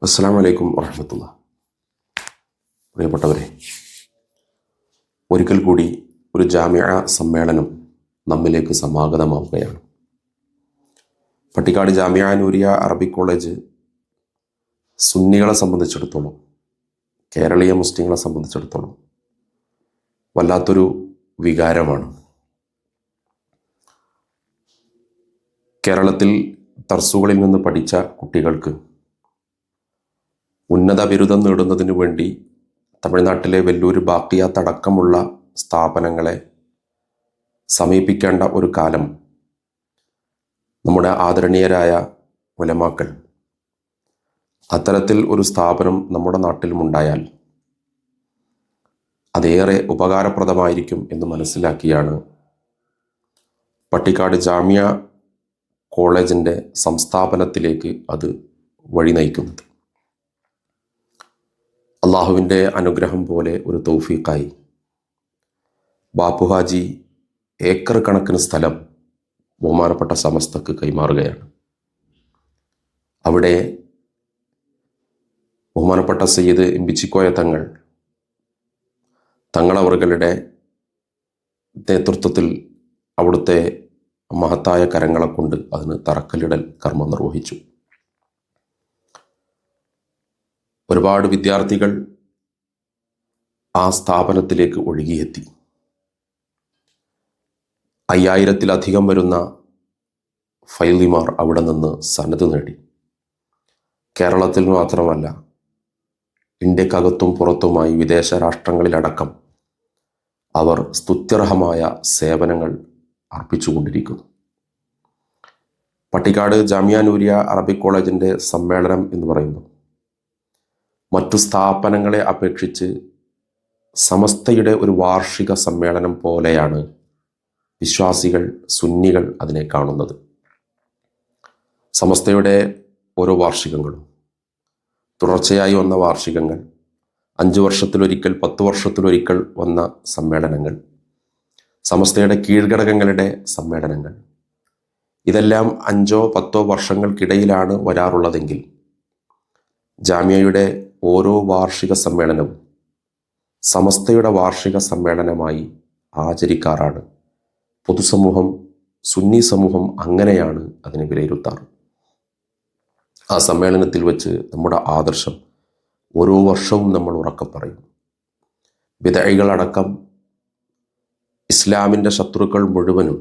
അസ്സലാമു അലൈക്കും വറഹ്മത്തുള്ളാഹി. പ്രിയപ്പെട്ടവരെ, ഒരിക്കൽ കൂടി ഒരു ജാമിഅ സമ്മേളനം നമ്മിലേക്ക് സമാഗതമാവുകയാണ്. പട്ടിക്കാട് ജാമിഅ നൂരിയ അറബിക് കോളേജ് സുന്നികളെ സംബന്ധിച്ചിടത്തോളം, കേരളീയ മുസ്ലിങ്ങളെ സംബന്ധിച്ചിടത്തോളം വല്ലാത്തൊരു വികാരമാണ്. കേരളത്തിൽ ദർസുകളിൽ നിന്ന് പഠിച്ച കുട്ടികൾക്ക് ഉന്നത ബിരുദം നേടുന്നതിനു വേണ്ടി തമിഴ്നാട്ടിലെ വെല്ലൂർ ബാക്കിയാത്ത് അടക്കമുള്ള സ്ഥാപനങ്ങളെ സമീപിക്കേണ്ട ഒരു കാലം നമ്മുടെ ആദരണീയരായ ഉലമാക്കൾ അത്തരത്തിൽ ഒരു സ്ഥാപനം നമ്മുടെ നാട്ടിലുമുണ്ടായാൽ അതേറെ ഉപകാരപ്രദമായിരിക്കും എന്ന് മനസ്സിലാക്കിയാണ് പട്ടിക്കാട് ജാമിഅ കോളേജിൻ്റെ സംസ്ഥാപനത്തിലേക്ക് അത് വഴി നയിക്കുന്നത്. അള്ളാഹുവിൻ്റെ അനുഗ്രഹം പോലെ ഒരു തൗഫീഖായി ബാപ്പുഹാജി ഏക്കർ കണക്കിന് സ്ഥലം ബഹുമാനപ്പെട്ട സമസ്തക്ക് കൈമാറുകയാണ്. അവിടെ ബഹുമാനപ്പെട്ട സയ്യിദ് ഇമ്പിച്ചിക്കോയ തങ്ങളവറുകളുടെ നേതൃത്വത്തിൽ അവിടുത്തെ മഹത്തായ കരങ്ങളെ കൊണ്ട് അതിന് തറക്കല്ലിടൽ കർമ്മം നിർവഹിച്ചു. ഒരുപാട് വിദ്യാർത്ഥികൾ ആ സ്ഥാപനത്തിലേക്ക് ഒഴുകിയെത്തി. 5000-ലധികം വരുന്ന ഫൈലിമാർ അവിടെ നിന്ന് സനത് നേടി. കേരളത്തിൽ മാത്രമല്ല, ഇന്ത്യക്കകത്തും പുറത്തുമായി വിദേശ രാഷ്ട്രങ്ങളിലടക്കം അവർ സ്തുത്യർഹമായ സേവനങ്ങൾ അർപ്പിച്ചുകൊണ്ടിരിക്കുന്നു. പട്ടിക്കാട് ജാമിഅ നൂരിയ അറബിക് കോളേജിൻ്റെ സമ്മേളനം എന്ന് പറയുന്നത് മറ്റു സ്ഥാപനങ്ങളെ അപേക്ഷിച്ച് സമസ്തയുടെ ഒരു വാർഷിക സമ്മേളനം പോലെയാണ് വിശ്വാസികൾ, സുന്നികൾ അതിനെ കാണുന്നത്. സമസ്തയുടെ ഓരോ വാർഷികങ്ങളും, തുടർച്ചയായി വന്ന വാർഷികങ്ങൾ, 5 വർഷത്തിലൊരിക്കൽ, 10 വർഷത്തിലൊരിക്കൽ വന്ന സമ്മേളനങ്ങൾ, സമസ്തയുടെ കീഴ്ഘടകങ്ങളുടെ സമ്മേളനങ്ങൾ, ഇതെല്ലാം 5-10 വർഷങ്ങൾക്കിടയിലാണ് വരാറുള്ളതെങ്കിൽ ജാമിഅയുടെ ഓരോ വാർഷിക സമ്മേളനവും സമസ്തയുടെ വാർഷിക സമ്മേളനമായി ആചരിക്കാറാണ് പൊതുസമൂഹം, സുന്നി സമൂഹം അങ്ങനെയാണ് അതിനെ വിലയിരുത്താറ്. ആ സമ്മേളനത്തിൽ വെച്ച് നമ്മുടെ ആദർശം ഓരോ വർഷവും നമ്മൾ ഉറക്കെ പറയും. ബിദ്അകളടക്കം ഇസ്ലാമിൻ്റെ ശത്രുക്കൾ മുഴുവനും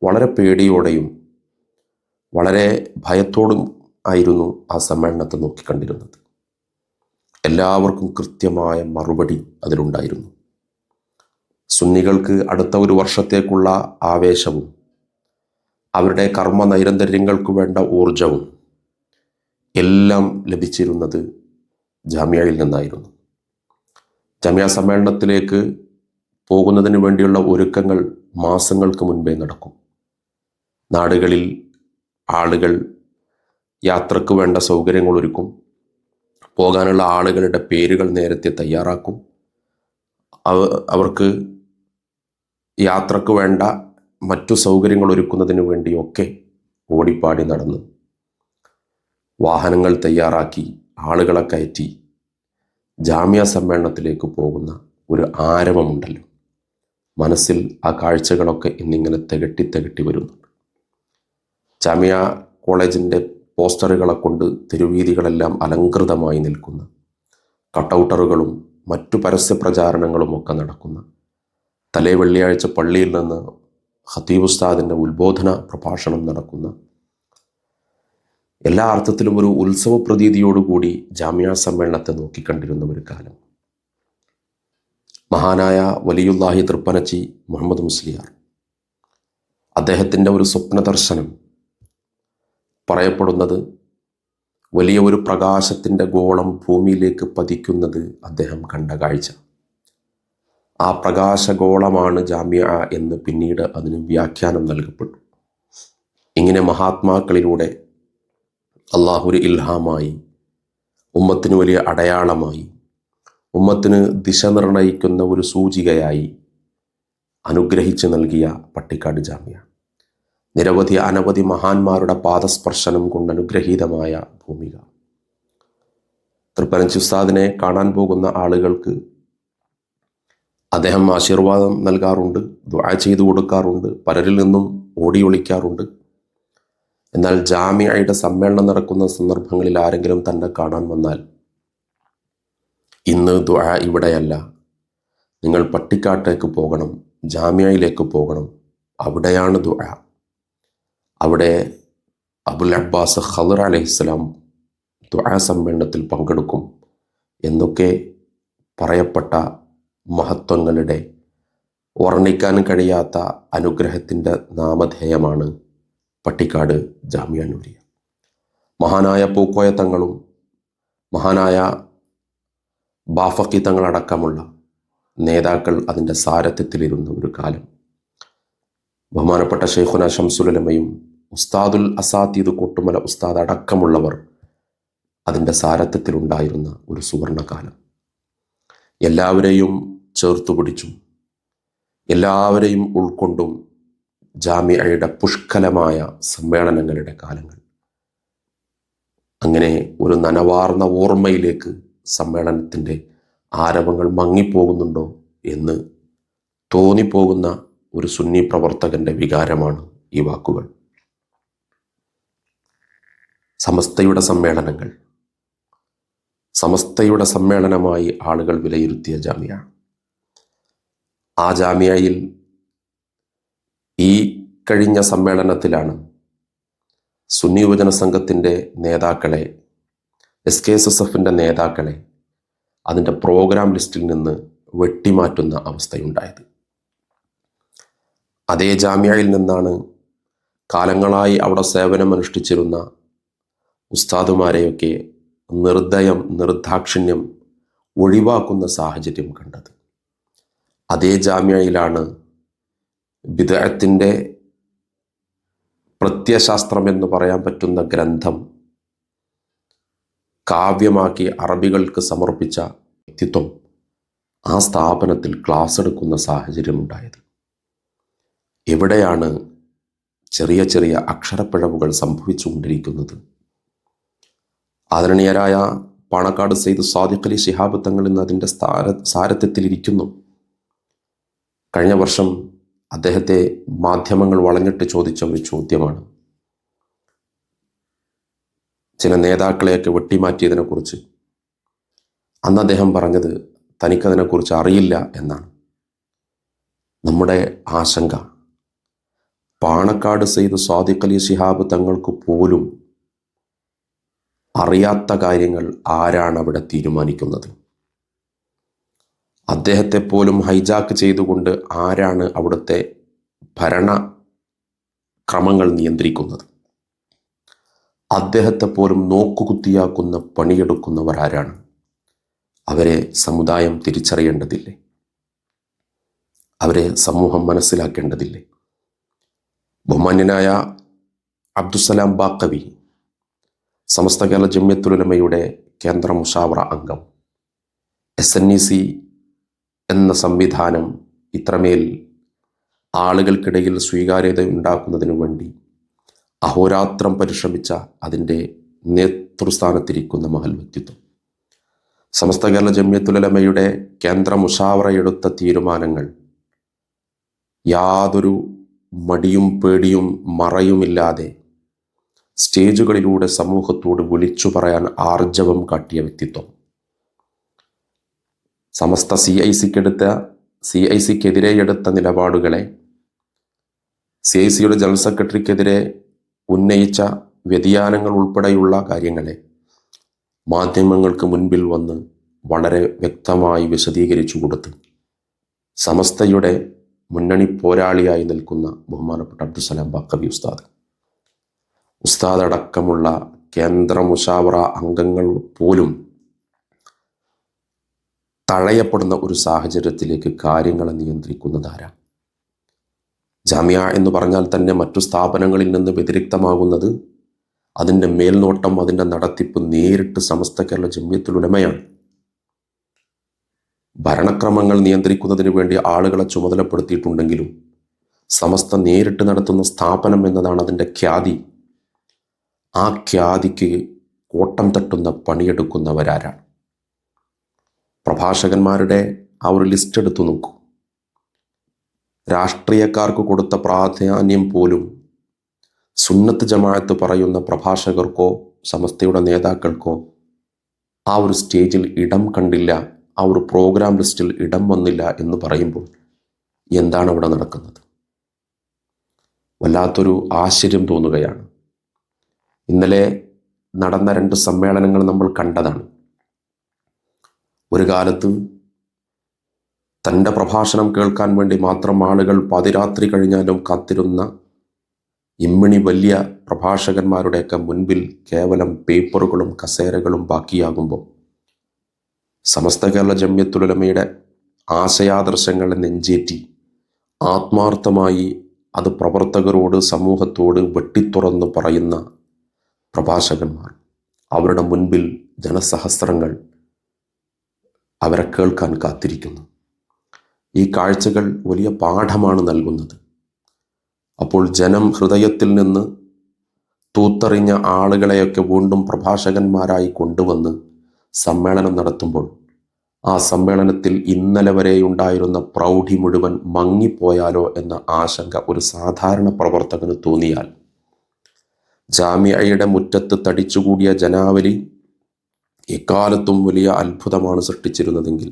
വളരെ പേടിയോടെയും വളരെ ഭയത്തോടും ആയിരുന്നു ആ സമ്മേളനത്തെ നോക്കിക്കണ്ടിരുന്നത്. എല്ലാവർക്കും കൃത്യമായ മറുപടി അതിലുണ്ടായിരുന്നു. സുന്നികൾക്ക് അടുത്ത ഒരു വർഷത്തേക്കുള്ള ആവേശവും അവരുടെ കർമ്മ നൈരന്തര്യങ്ങൾക്ക് വേണ്ട ഊർജവും എല്ലാം ലഭിച്ചിരുന്നത് ജാമിഅയിൽ നിന്നായിരുന്നു. ജാമിഅ സമ്മേളനത്തിലേക്ക് പോകുന്നതിന് വേണ്ടിയുള്ള ഒരുക്കങ്ങൾ മാസങ്ങൾക്ക് മുൻപേ നടക്കും. നാടുകളിൽ ആളുകൾ യാത്രക്ക് വേണ്ട സൗകര്യങ്ങൾ ഒരുക്കും. പോകാനുള്ള ആളുകളുടെ പേരുകൾ നേരത്തെ തയ്യാറാക്കും. അവർക്ക് യാത്രക്ക് വേണ്ട മറ്റു സൗകര്യങ്ങൾ ഒരുക്കുന്നതിന് വേണ്ടിയൊക്കെ ഓടിപ്പാടി നടന്ന് വാഹനങ്ങൾ തയ്യാറാക്കി ആളുകളെ കയറ്റി ജാമിഅ സമ്മേളനത്തിലേക്ക് പോകുന്ന ഒരു ആരവമുണ്ടല്ലോ, മനസ്സിൽ ആ കാഴ്ചകളൊക്കെ ഇന്നിങ്ങനെ തികട്ടി വരുന്നുണ്ട്. ജാമിഅ കോളേജിൻ്റെ പോസ്റ്ററുകളെ കൊണ്ട് തെരുവീതികളെല്ലാം അലങ്കൃതമായി നിൽക്കുന്ന, കട്ടൗട്ടറുകളും മറ്റു പരസ്യ പ്രചാരണങ്ങളും ഒക്കെ നടക്കുന്ന, തലേ വെള്ളിയാഴ്ച പള്ളിയിൽ നിന്ന് ഖതീബ് ഉസ്താദിൻ്റെ ഉത്ബോധന പ്രഭാഷണം നടക്കുന്ന, എല്ലാ അർത്ഥത്തിലും ഒരു ഉത്സവ പ്രതീതിയോടുകൂടി ജാമിഅ സമ്മേളനത്തെ നോക്കിക്കണ്ടിരുന്ന ഒരു കാലം. മഹാനായ വലിയുല്ലാഹി തൃപ്പനച്ചി മുഹമ്മദ് മുസ്ലിയാർ, അദ്ദേഹത്തിൻ്റെ ഒരു സ്വപ്ന ദർശനം പറയപ്പെടുന്നത് വലിയ ഒരു പ്രകാശത്തിൻ്റെ ഗോളം ഭൂമിയിലേക്ക് പതിക്കുന്നത് അദ്ദേഹം കണ്ട കാഴ്ച. ആ പ്രകാശഗോളമാണ് ജാമിഅ എന്ന് പിന്നീട് അതിന് വ്യാഖ്യാനം നൽകപ്പെട്ടു. ഇങ്ങനെ മഹാത്മാക്കളിലൂടെ അള്ളാഹു ഒരു ഇൽഹാമായി, ഉമ്മത്തിന് വലിയ അടയാളമായി, ഉമ്മത്തിന് ദിശ നിർണയിക്കുന്ന ഒരു സൂചികയായി അനുഗ്രഹിച്ച് നൽകിയ പട്ടിക്കാട് ജാമിഅ അനവധി മഹാന്മാരുടെ പാദസ്പർശനം കൊണ്ട് അനുഗ്രഹീതമായ ഭൂമിക. തൃപ്പനച്ചി ഉസ്താദിനെ കാണാൻ പോകുന്ന ആളുകൾക്ക് അദ്ദേഹം ആശീർവാദം നൽകാറുണ്ട്, ദുആ ചെയ്തു കൊടുക്കാറുണ്ട്, പലരിൽ നിന്നും ഓടി ഒളിക്കാറുണ്ട്. എന്നാൽ ജാമിഅയുടെ സമ്മേളനം നടക്കുന്ന സന്ദർഭങ്ങളിൽ ആരെങ്കിലും തന്നെ കാണാൻ വന്നാൽ, ഇന്ന് ദുആ ഇവിടെയല്ല, നിങ്ങൾ പട്ടിക്കാട്ടേക്ക് പോകണം, ജാമിഅയിലേക്ക് പോകണം, അവിടെയാണ് ദുആ, അവിടെ അബുൽ അബ്ബാസ് ഖദർ അലൈഹിസ്സലാം ദുആ സമ്മേളനത്തിൽ പങ്കെടുക്കും എന്നൊക്കെ പറയപ്പെട്ട മഹത്വങ്ങളുടെ വർണ്ണിക്കാൻ കഴിയാത്ത അനുഗ്രഹത്തിൻ്റെ നാമധേയമാണ് പട്ടിക്കാട് ജാമിഅ നൂരിയ. മഹാനായ പൂക്കോയ തങ്ങളും മഹാനായ ബാഫക്കി തങ്ങളടക്കമുള്ള നേതാക്കൾ അതിൻ്റെ സാരഥ്യത്തിലിരുന്ന ഒരു കാലം. ബഹുമാനപ്പെട്ട ശൈഖുന ശംസുൽ ഉലമയും ഉസ്താദുൽ അസാത്തീദ് കോട്ടുമല ഉസ്താദ് അടക്കമുള്ളവർ അതിൻ്റെ സാരഥ്യത്തിലുണ്ടായിരുന്ന ഒരു സുവർണകാലം. എല്ലാവരെയും ചേർത്തു പിടിച്ചും എല്ലാവരെയും ഉൾക്കൊണ്ടും ജാമിഅയുടെ പുഷ്കലമായ സമ്മേളനങ്ങളുടെ കാലങ്ങൾ. അങ്ങനെ ഒരു നനവാർന്ന ഓർമ്മയിലേക്ക് സമ്മേളനത്തിൻ്റെ ആരവങ്ങൾ മങ്ങിപ്പോകുന്നുണ്ടോ എന്ന് തോന്നിപ്പോകുന്ന ഒരു സുന്നി പ്രവർത്തകൻ്റെ വികാരമാണ് ഈ വാക്കുകൾ. സമസ്തയുടെ സമ്മേളനങ്ങൾ, സമസ്തയുടെ സമ്മേളനമായി ആളുകൾ വിലയിരുത്തിയ ജാമിഅ, ആ ജാമിഅയിൽ ഈ കഴിഞ്ഞ സമ്മേളനത്തിലാണ് സുന്നി യുവജന സംഘത്തിൻ്റെ നേതാക്കളെ, SKSSFൻ്റെ നേതാക്കളെ അതിൻ്റെ പ്രോഗ്രാം ലിസ്റ്റിൽ നിന്ന് വെട്ടിമാറ്റുന്ന അവസ്ഥയുണ്ടായത്. അതേ ജാമിഅയിൽ നിന്നാണ് കാലങ്ങളായി അവിടെ സേവനമനുഷ്ഠിച്ചിരുന്ന ഉസ്താദുമാരെയൊക്കെ നിർദാക്ഷിണ്യം ഒഴിവാക്കുന്ന സാഹചര്യം കണ്ടത്. അതേ ജാമിഅയിലാണ് ബിദ്അത്തിൻ്റെ പ്രത്യയശാസ്ത്രം എന്ന് പറയാൻ പറ്റുന്ന ഗ്രന്ഥം കാവ്യമാക്കി അറബികൾക്ക് സമർപ്പിച്ച വ്യക്തിത്വം ആ സ്ഥാപനത്തിൽ ക്ലാസ് എടുക്കുന്ന സാഹചര്യമുണ്ടായത്. എവിടെയാണ് ചെറിയ ചെറിയ അക്ഷരപ്പിഴവുകൾ സംഭവിച്ചുകൊണ്ടിരിക്കുന്നത്? ആദരണീയരായ പാണക്കാട് സയ്യിദ് സാദിഖ് അലി ശിഹാബ് തങ്ങൾ ഇന്ന് അതിൻ്റെ സാരഥ്യത്തിലിരിക്കുന്നു. കഴിഞ്ഞ വർഷം അദ്ദേഹത്തെ മാധ്യമങ്ങൾ വളഞ്ഞിട്ട് ചോദിച്ച ഒരു ചോദ്യമാണ്, ചില നേതാക്കളെയൊക്കെ വെട്ടിമാറ്റിയതിനെക്കുറിച്ച്. അന്ന് അദ്ദേഹം പറഞ്ഞത് തനിക്കതിനെക്കുറിച്ച് അറിയില്ല എന്നാണ്. നമ്മുടെ ആശങ്ക, പാണക്കാട് സയ്യിദ് സാദിഖ് അലി ശിഹാബ് തങ്ങൾക്ക് പോലും അറിയാത്ത കാര്യങ്ങൾ ആരാണ് അവിടെ തീരുമാനിക്കുന്നത്? അദ്ദേഹത്തെ പോലും ഹൈജാക്ക് ചെയ്തുകൊണ്ട് ആരാണ് അവിടുത്തെ ഭരണക്രമങ്ങൾ നിയന്ത്രിക്കുന്നത്? അദ്ദേഹത്തെ പോലും നോക്കുകുത്തിയാക്കുന്ന പണിയെടുക്കുന്നവർ ആരാണ്? അവരെ സമുദായം തിരിച്ചറിയേണ്ടതില്ലേ? അവരെ സമൂഹം മനസ്സിലാക്കേണ്ടതില്ലേ? ബഹുമാന്യനായ അബ്ദുസ്സലാം ബാക്കവി, സമസ്ത കേരള ജംഇയ്യത്തുൽ ഉലമയുടെ കേന്ദ്ര മുശാവറ അംഗം, SNEC എന്ന സംവിധാനം ഇത്രമേൽ ആളുകൾക്കിടയിൽ സ്വീകാര്യത ഉണ്ടാക്കുന്നതിനു വേണ്ടി അഹോരാത്രം പരിശ്രമിച്ച അതിൻ്റെ നേതൃസ്ഥാനത്തിരിക്കുന്ന മഹൽ വ്യക്തിത്വം, സമസ്ത കേരള ജംഇയ്യത്തുൽ ഉലമയുടെ കേന്ദ്ര മുശാവറ എടുത്ത തീരുമാനങ്ങൾ യാതൊരു മടിയും പേടിയും മറയുമില്ലാതെ സ്റ്റേജുകളിലൂടെ സമൂഹത്തോട് വിളിച്ചു പറയാൻ ആർജവം കാട്ടിയ വ്യക്തിത്വം, സമസ്ത CICക്കെതിരെ എടുത്ത നിലപാടുകളെ, CICയുടെ ജനറൽ സെക്രട്ടറിക്കെതിരെ ഉന്നയിച്ച വ്യതിയാനങ്ങൾ ഉൾപ്പെടെയുള്ള കാര്യങ്ങളെ മാധ്യമങ്ങൾക്ക് മുൻപിൽ വന്ന് വളരെ വ്യക്തമായി വിശദീകരിച്ചു കൊടുത്ത് സമസ്തയുടെ മുന്നണി പോരാളിയായി നിൽക്കുന്ന ബഹുമാനപ്പെട്ട അബ്ദുസ്സലാം ബാക്കവി ഉസ്താദ് അടക്കമുള്ള കേന്ദ്ര മുശാവറ അംഗങ്ങൾ പോലും തഴയപ്പെടുന്ന ഒരു സാഹചര്യത്തിലേക്ക് കാര്യങ്ങളെ നിയന്ത്രിക്കുന്നതാരാ? ജാമിഅ എന്ന് പറഞ്ഞാൽ തന്നെ മറ്റു സ്ഥാപനങ്ങളിൽ നിന്ന് വ്യതിരിക്തമാകുന്നത് അതിൻ്റെ മേൽനോട്ടം, അതിൻ്റെ നടത്തിപ്പ് നേരിട്ട് സമസ്ത കേരള ജംഇയ്യത്തുൽ ഉലമയാണ്. ഭരണക്രമങ്ങൾ നിയന്ത്രിക്കുന്നതിന് വേണ്ടി ആളുകളെ ചുമതലപ്പെടുത്തിയിട്ടുണ്ടെങ്കിലും സമസ്ത നേരിട്ട് നടത്തുന്ന സ്ഥാപനം എന്നതാണ് അതിൻ്റെ ഖ്യാതി. ആ ഖ്യാതിക്ക് കോട്ടം തട്ടുന്ന പണിയെടുക്കുന്നവരാരാണ്? പ്രഭാഷകന്മാരുടെ ആ ഒരു ലിസ്റ്റ് എടുത്തു നോക്കൂ. രാഷ്ട്രീയക്കാർക്ക് കൊടുത്ത പ്രാധാന്യം പോലും സുന്നത്ത് ജമാഅത്ത് പറയുന്ന പ്രഭാഷകർക്കോ സമസ്തയുടെ നേതാക്കൾക്കോ ആ ഒരു സ്റ്റേജിൽ ഇടം കണ്ടില്ല, ആ ഒരു പ്രോഗ്രാം ലിസ്റ്റിൽ ഇടം വന്നില്ല എന്ന് പറയുമ്പോൾ എന്താണ് അവിടെ നടക്കുന്നത്? വല്ലാത്തൊരു ആശ്ചര്യം തോന്നുകയാണ്. ഇന്നലെ നടന്ന 2 സമ്മേളനങ്ങൾ നമ്മൾ കണ്ടതാണ്. ഒരു കാലത്ത് തൻ്റെ പ്രഭാഷണം കേൾക്കാൻ വേണ്ടി മാത്രം ആളുകൾ പാതിരാത്രി കഴിഞ്ഞാലും കാത്തിരുന്ന ഇമ്മിണി വലിയ പ്രഭാഷകന്മാരുടെയൊക്കെ മുൻപിൽ കേവലം പേപ്പറുകളും കസേരകളും ബാക്കിയാകുമ്പോൾ സമസ്ത കേരള ജംഇയ്യത്തുൽ ഉലമയുടെ ആശയാദർശങ്ങളെ നെഞ്ചേറ്റി ആത്മാർത്ഥമായി അത് പ്രവർത്തകരോട് സമൂഹത്തോട് വെട്ടിത്തുറന്ന് പറയുന്ന പ്രഭാഷകന്മാർ, അവരുടെ മുൻപിൽ ജനസഹസ്രങ്ങൾ അവരെ കേൾക്കാൻ കാത്തിരിക്കുന്നു. ഈ കാഴ്ചകൾ വലിയ പാഠമാണ് നൽകുന്നത്. അപ്പോൾ ജനം ഹൃദയത്തിൽ നിന്ന് തൂത്തെറിഞ്ഞ ആളുകളെയൊക്കെ വീണ്ടും പ്രഭാഷകന്മാരായി കൊണ്ടുവന്ന് സമ്മേളനം നടത്തുമ്പോൾ ആ സമ്മേളനത്തിൽ ഇന്നലെ വരെയുണ്ടായിരുന്ന പ്രൗഢി മുഴുവൻ മങ്ങിപ്പോയാലോ എന്ന ആശങ്ക ഒരു സാധാരണ പ്രവർത്തകന് തോന്നിയാൽ, ജാമിഅയുടെ മുറ്റത്ത് തടിച്ചുകൂടിയ ജനാവലി എക്കാലത്തും വലിയ അത്ഭുതമാണ് സൃഷ്ടിച്ചിരുന്നതെങ്കിൽ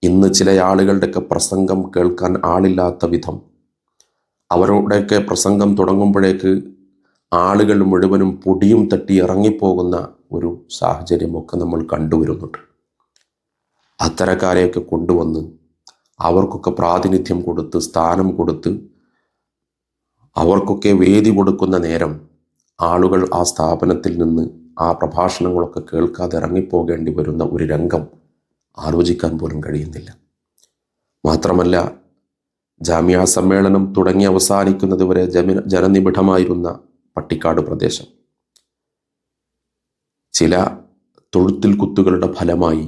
ഇന്ന് ചില ആളുകളുടെയൊക്കെ പ്രസംഗം കേൾക്കാൻ ആളില്ലാത്ത വിധം, അവരുടെയൊക്കെ പ്രസംഗം തുടങ്ങുമ്പോഴേക്ക് ആളുകൾ മുഴുവനും പൊടിയും തട്ടി ഇറങ്ങിപ്പോകുന്ന ഒരു സാഹചര്യമൊക്കെ നമ്മൾ കണ്ടുവരുന്നുണ്ട്. അത്തരക്കാരെയൊക്കെ കൊണ്ടുവന്ന് അവർക്കൊക്കെ പ്രാതിനിധ്യം കൊടുത്ത് സ്ഥാനം കൊടുത്ത് അവർക്കൊക്കെ വേദി കൊടുക്കുന്ന നേരം ആളുകൾ ആ സ്ഥാപനത്തിൽ നിന്ന് ആ പ്രഭാഷണങ്ങളൊക്കെ കേൾക്കാതെ ഇറങ്ങിപ്പോകേണ്ടി വരുന്ന ഒരു രംഗം ആലോചിക്കാൻ പോലും കഴിയുന്നില്ല. മാത്രമല്ല, ജാമിഅ സമ്മേളനം തുടങ്ങി അവസാനിക്കുന്നത് വരെ ജനനിബിഡമായിരുന്ന പട്ടിക്കാട് പ്രദേശം ചില തൊഴുത്തിൽ കുത്തുകളുടെ ഫലമായി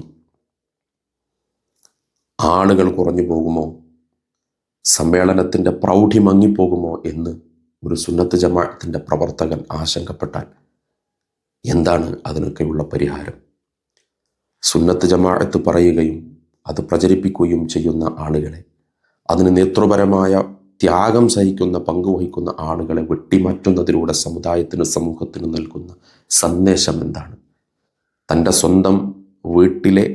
ആളുകൾ കുറഞ്ഞു പോകുമോ, സമ്മേളനത്തിൻ്റെ പ്രൗഢി മങ്ങിപ്പോകുമോ എന്ന് ഒരു സുന്നത്ത് ജമാഅത്തിൻ്റെ പ്രവർത്തകൻ ആശങ്കപ്പെട്ടാൽ എന്താണ് അതിനൊക്കെയുള്ള പരിഹാരം? സുന്നത്ത് ജമാഅത്ത് പറയുകയും അത് പ്രചരിപ്പിക്കുകയും ചെയ്യുന്ന ആളുകളെ, അതിന് നേതൃപരമായ ത്യാഗം സഹിക്കുന്ന പങ്കുവഹിക്കുന്ന ആളുകളെ വെട്ടിമാറ്റുന്നതിലൂടെ സമുദായത്തിന് സമൂഹത്തിന് നൽകുന്ന സന്ദേശം എന്താണ്? തൻ്റെ സ്വന്തം വീട്ടിലെ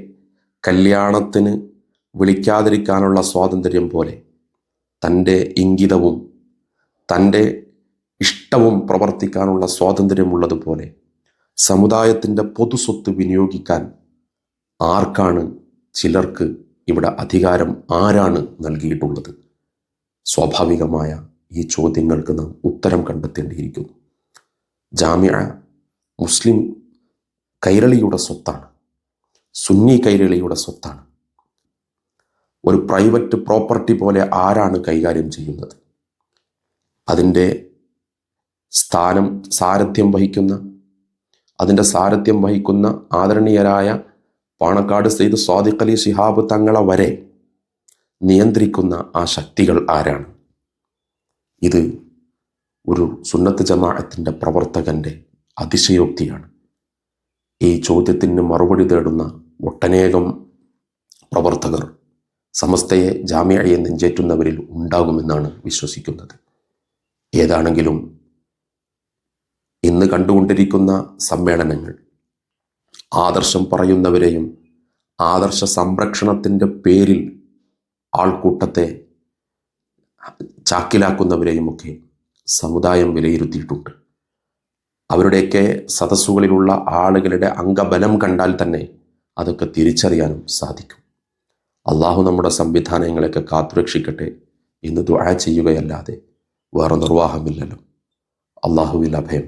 കല്യാണത്തിന് വിളിക്കാതിരിക്കാനുള്ള സ്വാതന്ത്ര്യം പോലെ തൻ്റെ ഇംഗിതവും തൻ്റെ ഇഷ്ടവും പ്രവർത്തിക്കാനുള്ള സ്വാതന്ത്ര്യമുള്ളതുപോലെ സമുദായത്തിൻ്റെ പൊതുസ്വത്ത് വിനിയോഗിക്കാൻ ആർക്കാണ്, ചിലർക്ക് ഇവിടെ അധികാരം ആരാണ് നൽകിയിട്ടുള്ളത്? സ്വാഭാവികമായ ഈ ചോദ്യങ്ങൾക്ക് നാം ഉത്തരം കണ്ടെത്തേണ്ടിയിരിക്കുന്നു. ജാമിഅ മുസ്ലിം കൈരളിയുടെ സ്വത്താണ്, സുന്നി കൈരളിയുടെ സ്വത്താണ്. ഒരു പ്രൈവറ്റ് പ്രോപ്പർട്ടി പോലെ ആരാണ് കൈകാര്യം ചെയ്യുന്നത്? അതിൻ്റെ സാരഥ്യം വഹിക്കുന്ന ആദരണീയരായ പാണക്കാട് സയ്യിദ് സ്വാദിഖ് അലി ശിഹാബ് തങ്ങളെ വരെ നിയന്ത്രിക്കുന്ന ആ ശക്തികൾ ആരാണ്? ഇത് ഒരു സുന്നത്ത് ജമാഅത്തിൻ്റെ പ്രവർത്തകൻ്റെ അതിശയോക്തിയാണ്. ഈ ചോദ്യത്തിന് മറുപടി തേടുന്ന ഒട്ടനേകം പ്രവർത്തകർ സമസ്തയെ ജാമിഅയെ നെഞ്ചേറ്റുന്നവരിൽ ഉണ്ടാകുമെന്നാണ് വിശ്വസിക്കുന്നത്. ഏതാണെങ്കിലും ഇന്ന് കണ്ടുകൊണ്ടിരിക്കുന്ന സമ്മേളനങ്ങൾ ആദർശം പറയുന്നവരെയും ആദർശ സംരക്ഷണത്തിൻ്റെ പേരിൽ ആൾക്കൂട്ടത്തെ ചാക്കിലാക്കുന്നവരെയുമൊക്കെ സമുദായം വിലയിരുത്തിയിട്ടുണ്ട്. അവരുടെയൊക്കെ സദസ്സുകളിലുള്ള ആളുകളുടെ അംഗബലം കണ്ടാൽ തന്നെ അതൊക്കെ തിരിച്ചറിയാനും സാധിക്കും. അള്ളാഹു നമ്മുടെ സംവിധാനങ്ങളെയൊക്കെ കാത്തുരക്ഷിക്കട്ടെ എന്ന് ദുആ ചെയ്യുകയല്ലാതെ വേറെ നിർവാഹമില്ലല്ലോ. അള്ളാഹുവിൽ അഭയം.